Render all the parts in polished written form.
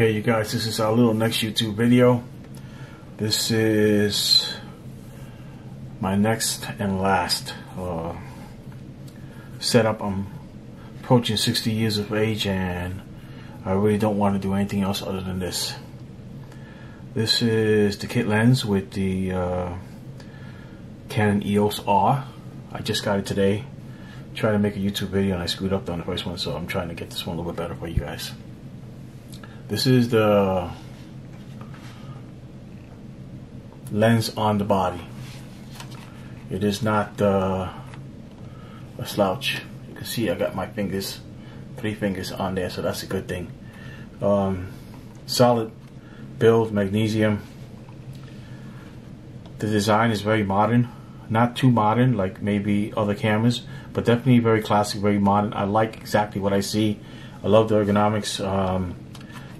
Okay, you guys, this is our little next YouTube video. This is my next and last setup. I'm approaching 60 years of age and I really don't want to do anything else other than this. This is the kit lens with the Canon Eos R. I just got it today. Trying to make a YouTube video and I screwed up on the first one, so I'm trying to get this one a little bit better for you guys. This is the lens on the body. It is not a slouch. You can see I got my fingers, 3 fingers on there, so that's a good thing. Solid build, magnesium. The design is very modern. Not too modern like maybe other cameras, but definitely very classic, very modern. I like exactly what I see. I love the ergonomics.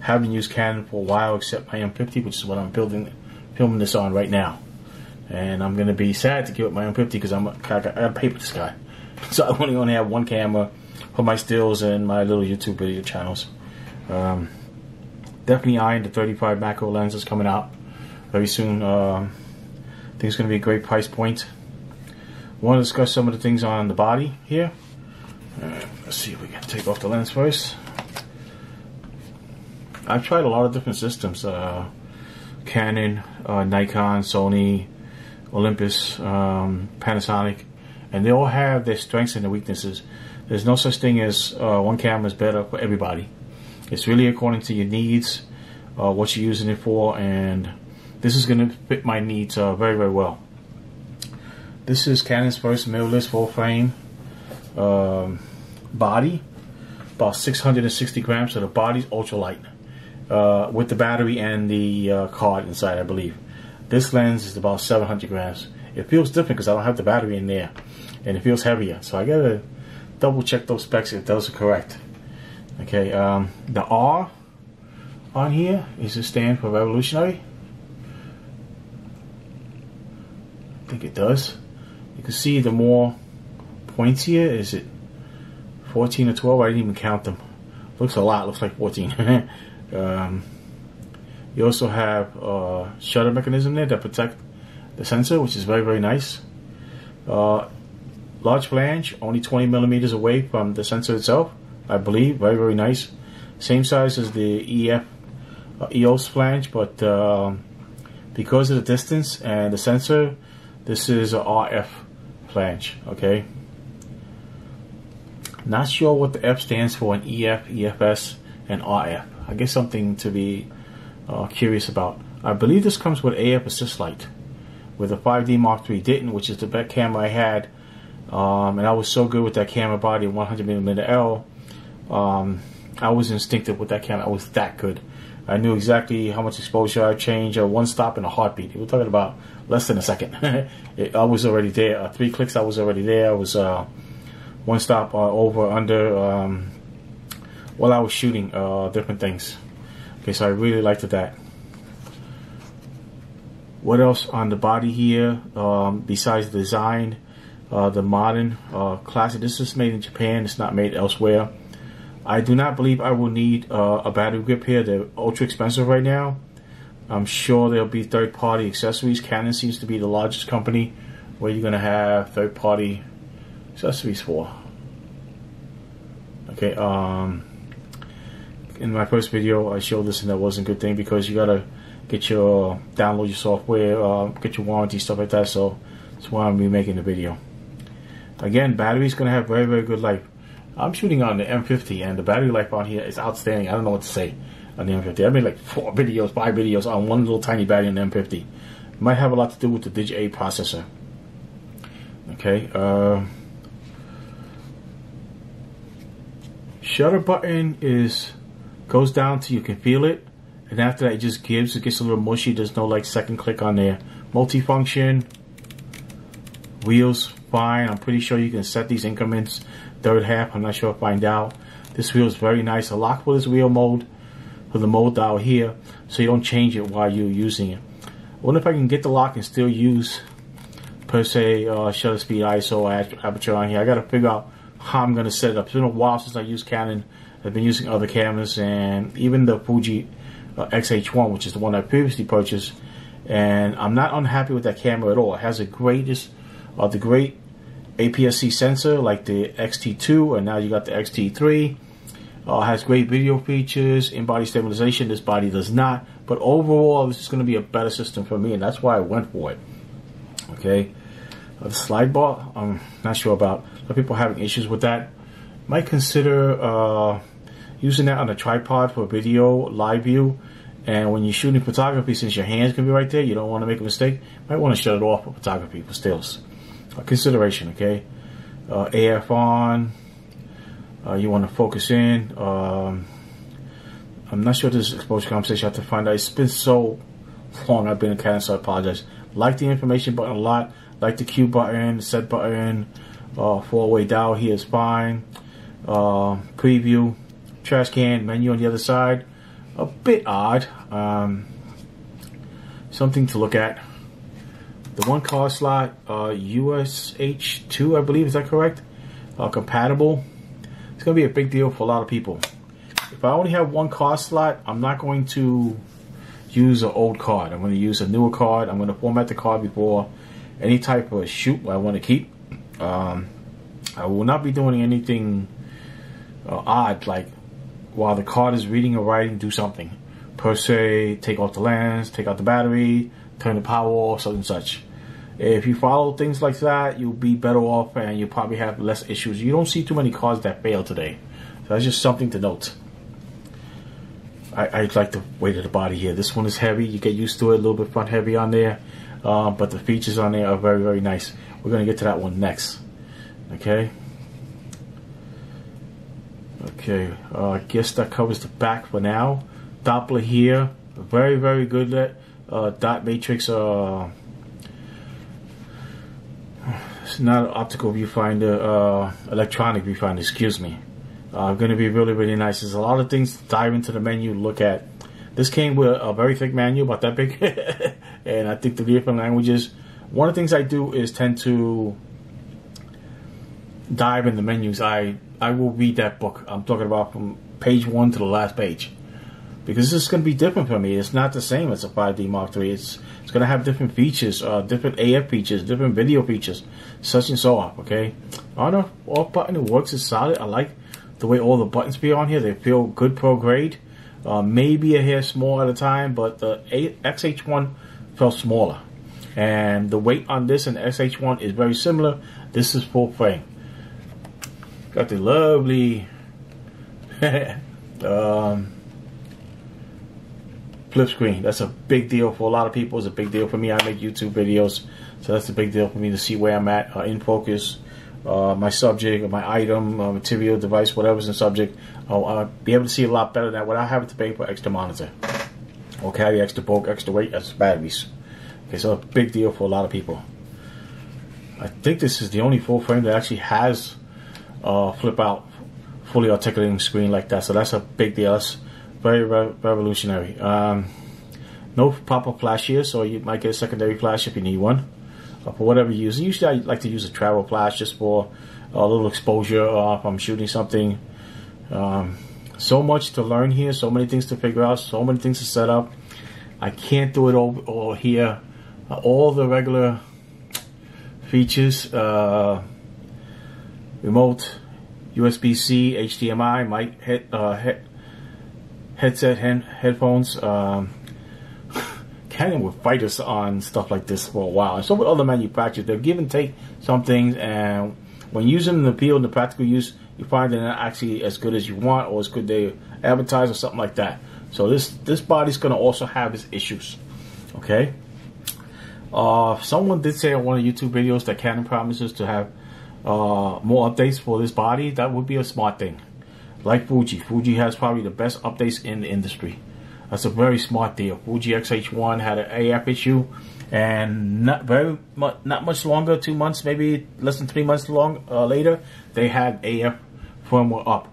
Haven't used Canon for a while except my M50, which is what I'm filming this on right now. And I'm gonna be sad to give up my M50 because I gotta pay for this guy. So I only have one camera for my stills and my little YouTube video channels. Definitely eyeing the 35 macro lens that's coming out very soon. I think it's gonna be a great price point. I want to discuss some of the things on the body here. Let's see if we can take off the lens first. I've tried a lot of different systems. Canon, Nikon, Sony, Olympus, Panasonic, and they all have their strengths and their weaknesses. There's no such thing as one camera is better for everybody. It's really according to your needs, what you're using it for, and this is going to fit my needs very, very well. This is Canon's first mirrorless full frame body, about 660 grams, so the body's ultralight. With the battery and the card inside, I believe. This lens is about 700 grams. It feels different because I don't have the battery in there, and it feels heavier. So I gotta double check those specs if those are correct. Okay, the R on here is a stand for revolutionary. I think it does. You can see the more points here. Is it 14 or 12? I didn't even count them. Looks a lot. Looks like 14. You also have a shutter mechanism there that protect the sensor, which is very, very nice. Large flange, only 20 millimeters away from the sensor itself, I believe. Very, very nice. Same size as the EOS flange, but because of the distance and the sensor, this is a RF flange. Okay. Not sure what the F stands for in EF, EFS, and RF. I guess something to be curious about. I believe this comes with AF assist light, with a 5D Mark III didn't, which is the best camera I had, and I was so good with that camera body, 100mm L. I was instinctive with that camera. I was that good. I knew exactly how much exposure I changed. One stop in a heartbeat. We're talking about less than a second. I was already there. 3 clicks, I was already there. I was one stop over, under. While I was shooting different things. Okay, so I really liked that. What else on the body here besides the design, the modern classic? This is made in Japan. It's not made elsewhere. I do not believe I will need a battery grip here. They're ultra expensive right now. I'm sure there'll be third-party accessories. Canon seems to be the largest company where you're going to have third-party accessories for. Okay, in my first video I showed this and that wasn't a good thing because you gotta get your download your software, get your warranty, stuff like that. So that's why I'm remaking the video. Again, battery's gonna have very, very good life. I'm shooting on the M50 and the battery life on here is outstanding. I don't know what to say on the M50. I made like 5 videos on one little tiny battery on the M50. It might have a lot to do with the Digi-8 processor. Okay, shutter button goes down till you can feel it, and after that it just gives. It gets a little mushy. There's no like second click on there. Multifunction. Wheels fine. I'm pretty sure you can set these increments. Third half, I'm not sure. Find out. This wheel is very nice. A lock for this wheel mode, for the mode dial here, so you don't change it while you're using it. I wonder if I can get the lock and still use per se shutter speed, ISO, aperture on here. I gotta figure out how I'm gonna set it up. It's been a while since I used Canon. I've been using other cameras, and even the Fuji XH1, which is the one I previously purchased, and I'm not unhappy with that camera at all. It has the great APS-C sensor like the XT2, and now you got the XT3. Has great video features, in-body stabilization. This body does not, but overall this is going to be a better system for me, and that's why I went for it. Okay, the slide bar, I'm not sure about. A lot of people having issues with that. Might consider using that on a tripod for video, live view, and when you're shooting photography, since your hands can be right there, you don't want to make a mistake. Might want to shut it off for photography, for stills. Consideration, okay? AF on. You want to focus in. I'm not sure this exposure conversation. I have to find out. It's been so long I've been in Canon, so I apologize. Like the information button a lot. Like the Q button, the set button, 4-way dial here is fine. Preview, trash can, menu on the other side. A bit odd. Something to look at. The one card slot, USH2, I believe, is that correct? Compatible. It's going to be a big deal for a lot of people. If I only have one card slot, I'm not going to use an old card. I'm going to use a newer card. I'm going to format the card before any type of shoot I want to keep. I will not be doing anything odd, like while the card is reading or writing, do something. Per se, take off the lens, take out the battery, turn the power off, such and such. If you follow things like that, you'll be better off and you'll probably have less issues. You don't see too many cards that fail today. So that's just something to note. I like the weight of the body here. This one is heavy. You get used to it. A little bit front heavy on there. But the features on there are very, very nice. We're going to get to that one next. Okay. Okay. I guess that covers the back for now. Doppler here. Very, very good. Dot matrix. It's not an optical viewfinder, electronic viewfinder, excuse me. Going to be really, really nice. There's a lot of things to dive into the menu to look at. This came with a very thick manual, about that big. And I think the different languages, one of the things I do is tend to dive in the menus. I will read that book. I'm talking about from page 1 to the last page. Because this is going to be different for me. It's not the same as a 5D Mark III. It's going to have different features, different AF features, different video features, such and so on, okay? On the off button, it works, it's solid. I like the way all the buttons feel on here. They feel good pro grade. Maybe a hair small at a time, but the XH1 felt smaller. And the weight on this and the XH1 is very similar. This is full frame. Got the lovely flip screen. That's a big deal for a lot of people. It's a big deal for me. I make YouTube videos, so that's a big deal for me to see where I'm at in focus, my subject, my item, material, device, whatever's in subject. I'll be able to see a lot better than without having to pay for extra monitor or carry extra bulk, extra weight, as batteries. Okay, so a big deal for a lot of people. I think this is the only full frame that actually has flip out, fully articulating screen like that. So that's a big deal. That's very revolutionary. No pop-up flash here, so you might get a secondary flash if you need one. For whatever you use. Usually I like to use a travel flash just for a little exposure if I'm shooting something. So much to learn here, so many things to figure out, so many things to set up. I can't do it all here. All the regular features, remote, USB-C, HDMI, mic, headset, headphones. Canon would fight us on stuff like this for a while. And so with other manufacturers, they've give and take some things, and when using them in the field in the practical use, you find they're not actually as good as you want or as good they advertise or something like that. So this body's going to also have its issues. Okay. Someone did say on one of the YouTube videos that Canon promises to have more updates for this body. That would be a smart thing. Like Fuji. Fuji has probably the best updates in the industry. That's a very smart deal. Fuji XH1 had an AF issue, and not much longer, 2 months, maybe less than 3 months later, they had AF firmware up.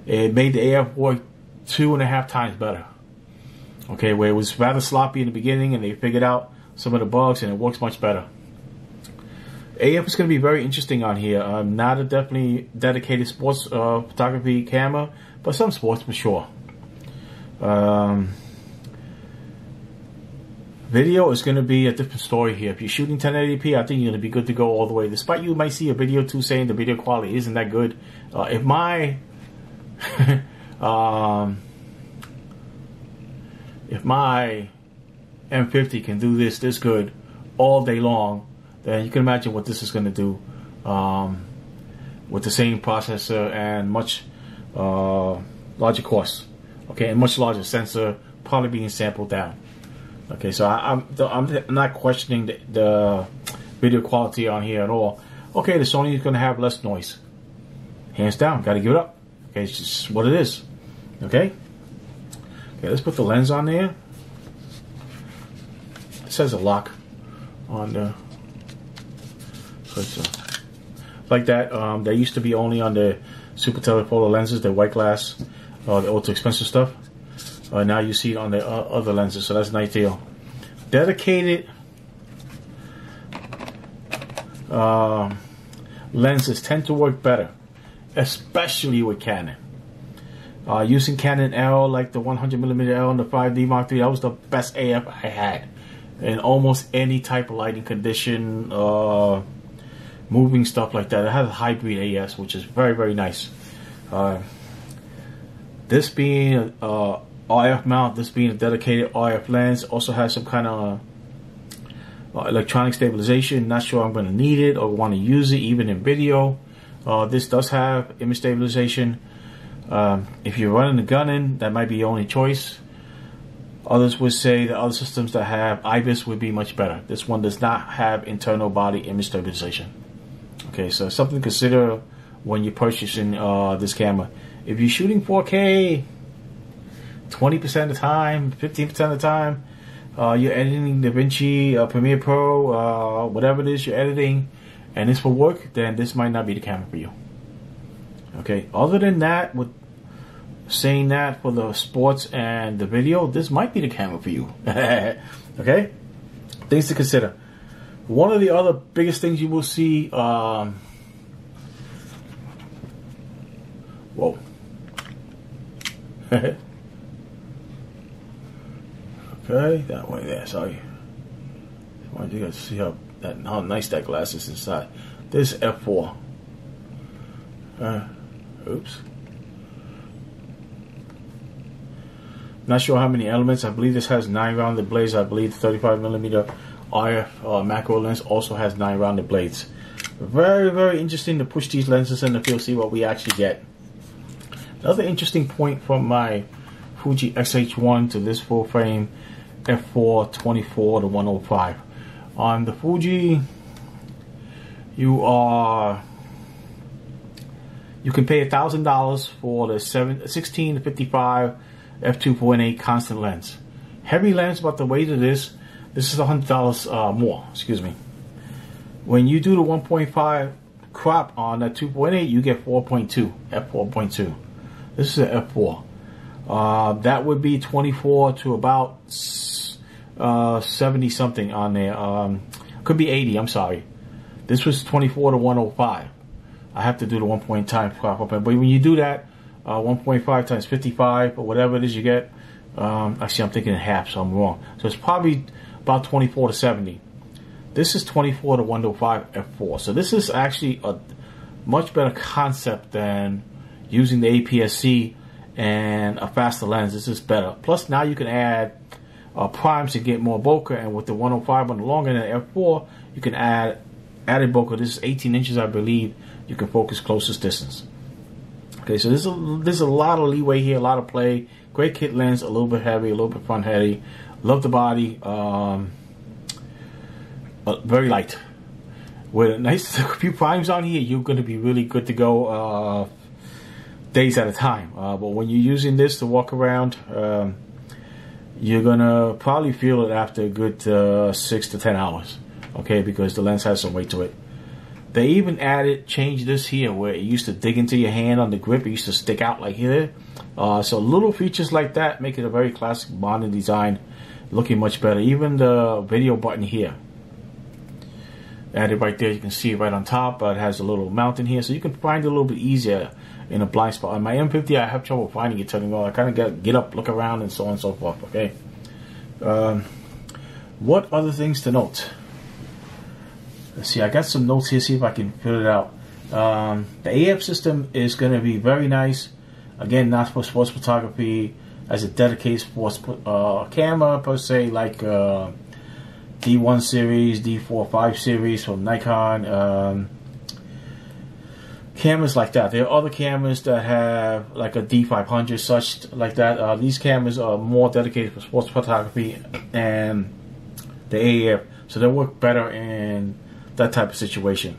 It made the AF work 2.5 times better. Okay, where it was rather sloppy in the beginning, and they figured out some of the bugs, and it works much better. AF is going to be very interesting on here. Not a definitely dedicated sports photography camera, but some sports for sure. Video is going to be a different story here. If you're shooting 1080p, I think you're going to be good to go all the way. Despite you might see a video too saying the video quality isn't that good. If my if my M50 can do this good all day long, then you can imagine what this is going to do with the same processor and much larger cost. Okay, and much larger sensor, probably being sampled down. Okay, so I'm not questioning the video quality on here at all. Okay, the Sony is going to have less noise. Hands down, got to give it up. Okay, it's just what it is. Okay? Okay, let's put the lens on there. It says a lock on the... like that. They used to be only on the super telephoto lenses, the white glass, the ultra expensive stuff. Now you see it on the other lenses, so that's a nice deal. Dedicated lenses tend to work better, especially with Canon. Using Canon L, like the 100mm L and the 5D Mark III, that was the best AF I had in almost any type of lighting condition, moving stuff like that. It has a hybrid AS, which is very, very nice. This being RF mount, this being a dedicated RF lens, also has some kind of electronic stabilization. Not sure I'm going to need it or want to use it even in video. This does have image stabilization. If you're running the gun that might be your only choice. Others would say that other systems that have IBIS would be much better. This one does not have internal body image stabilization. Okay, so something to consider when you're purchasing this camera. If you're shooting 4K, 20% of the time, 15% of the time, you're editing DaVinci, Premiere Pro, whatever it is you're editing, and this will work, then this might not be the camera for you. Okay, other than that, with saying that for the sports and the video, this might be the camera for you. Okay, things to consider. One of the other biggest things you will see, whoa. Okay, that way there, sorry. I want you guys to see how nice that glass is inside. This is F4. Oops. Not sure how many elements. I believe this has 9 rounded blades. I believe the 35mm RF macro lens also has 9 rounded blades. Very, very interesting to push these lenses in the field, see what we actually get. Another interesting point from my Fuji X-H1 to this full frame f4 24 to 105. On the Fuji, you can pay $1,000 for the 16 to 55 f2.8 constant lens. Heavy lens, but the weight of this is $100 more. Excuse me. When you do the 1.5 crop on that 2.8, you get 4.2 f4.2. This is an f4. That would be 24 to about 70 something on there. Could be 80. I'm sorry. This was 24 to 105. I have to do the 1.5 crop up, but when you do that, 1.5 times 55 or whatever it is you get. Actually, I'm thinking in half, so I'm wrong. So it's probably about 24 to 70. This is 24 to 105 f4. So this is actually a much better concept than using the APS-C and a faster lens. This is better. Plus, now you can add primes to get more bokeh, and with the 105 on the long end and f4, you can add added bokeh. This is 18 inches, I believe. You can focus closest distance. Okay, so there's a lot of leeway here, a lot of play. Great kit lens, a little bit heavy, a little bit front heavy. Love the body. Very light. With a nice few primes on here, you're going to be really good to go days at a time. But when you're using this to walk around, you're going to probably feel it after a good 6 to 10 hours. Okay, because the lens has some weight to it. They even changed this here where it used to dig into your hand on the grip. It used to stick out like here. So little features like that make it a very classic modern design, looking much better. Even the video button here, added right there. You can see it right on top. It has a little mount in here, so you can find it a little bit easier in a blind spot. On my M50, I have trouble finding it turning on. I kind of got get up, look around, and so on and so forth. Okay. What other things to note? Let's see, I got some notes here, see if I can fill it out. The AF system is going to be very nice. Again, not for sports photography as a dedicated sports camera per se, like D1 series, D4, 5 series from Nikon. Cameras like that. There are other cameras that have like a D500, such like that. These cameras are more dedicated for sports photography and the AF, so they work better in that type of situation.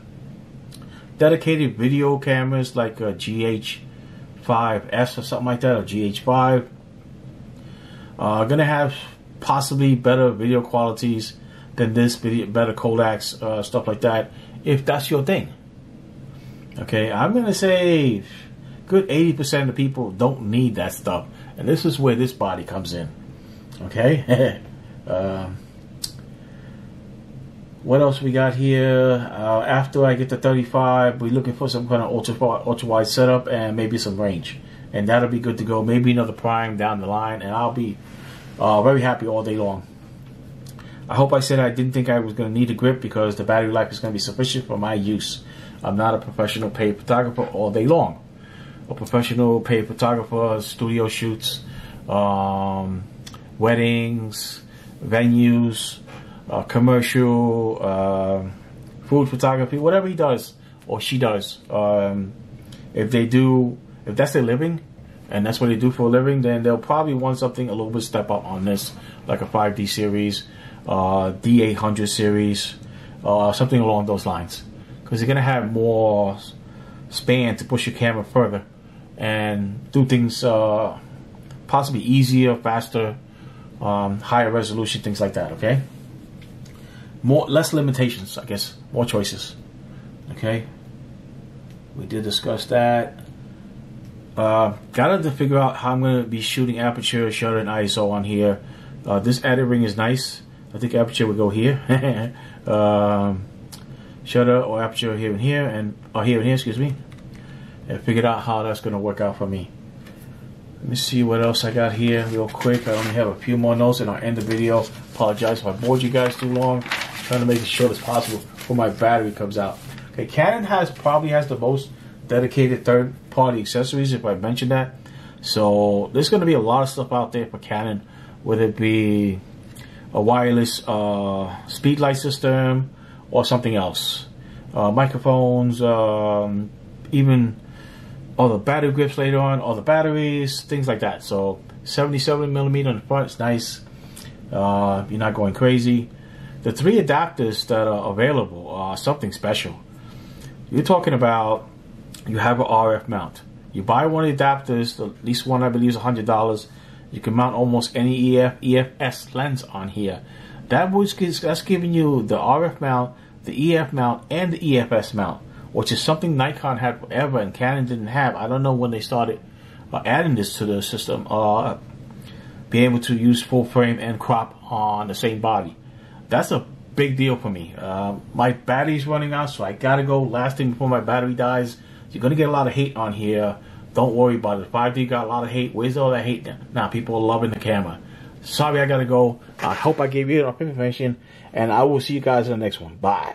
Dedicated video cameras like a GH5S or something like that, or GH5, are gonna have possibly better video qualities than this, better Kodaks, stuff like that, if that's your thing. Okay, I'm gonna say good 80% of the people don't need that stuff, and this is where this body comes in. Okay. What else we got here? After I get to 35, we're looking for some kind of ultra wide setup and maybe some range, and that'll be good to go. Maybe another prime down the line, and I'll be very happy all day long. I hope I said I didn't think I was going to need a grip, because the battery life is going to be sufficient for my use. I'm not a professional paid photographer all day long. A professional paid photographer, studio shoots, weddings, venues, commercial, food photography, whatever he does or she does. If that's their living and that's what they do for a living, then they'll probably want something a little bit step up on this, like a 5D series, D800 series, something along those lines. Because you're going to have more span to push your camera further and do things possibly easier, faster, higher resolution, things like that, okay? Less limitations, I guess, more choices, okay? We did discuss that. Gotta to figure out how I'm going to be shooting aperture, shutter, and ISO on here. This edit ring is nice. I think aperture would go here. Shutter or aperture here and here, here and here, excuse me. And figured out how that's going to work out for me. Let me see what else I got here real quick. I only have a few more notes and I'll end the video. Apologize if I bored you guys too long. I'm trying to make it short as possible before my battery comes out. Okay, Canon probably has the most dedicated third-party accessories, if I mentioned that. So there's going to be a lot of stuff out there for Canon, whether it be a wireless speed light system or something else. Microphones, even all the battery grips later on, all the batteries, things like that. So 77mm on the front is nice. You're not going crazy. The 3 adapters that are available are something special. You're talking about, you have an RF mount. You buy one of the adapters, at least one I believe is $100. You can mount almost any EFS lens on here. That's giving you the RF mount, the EF mount, and the EFS mount, which is something Nikon had forever and Canon didn't have. I don't know when they started adding this to the system. Be able to use full frame and crop on the same body. That's a big deal for me. My battery's running out, so I gotta go. Last thing before my battery dies. You're gonna get a lot of hate on here. Don't worry about it. 5D got a lot of hate. Where's all that hate now? Nah, people are loving the camera. Sorry, I gotta go. I hope I gave you enough information, and I will see you guys in the next one. Bye.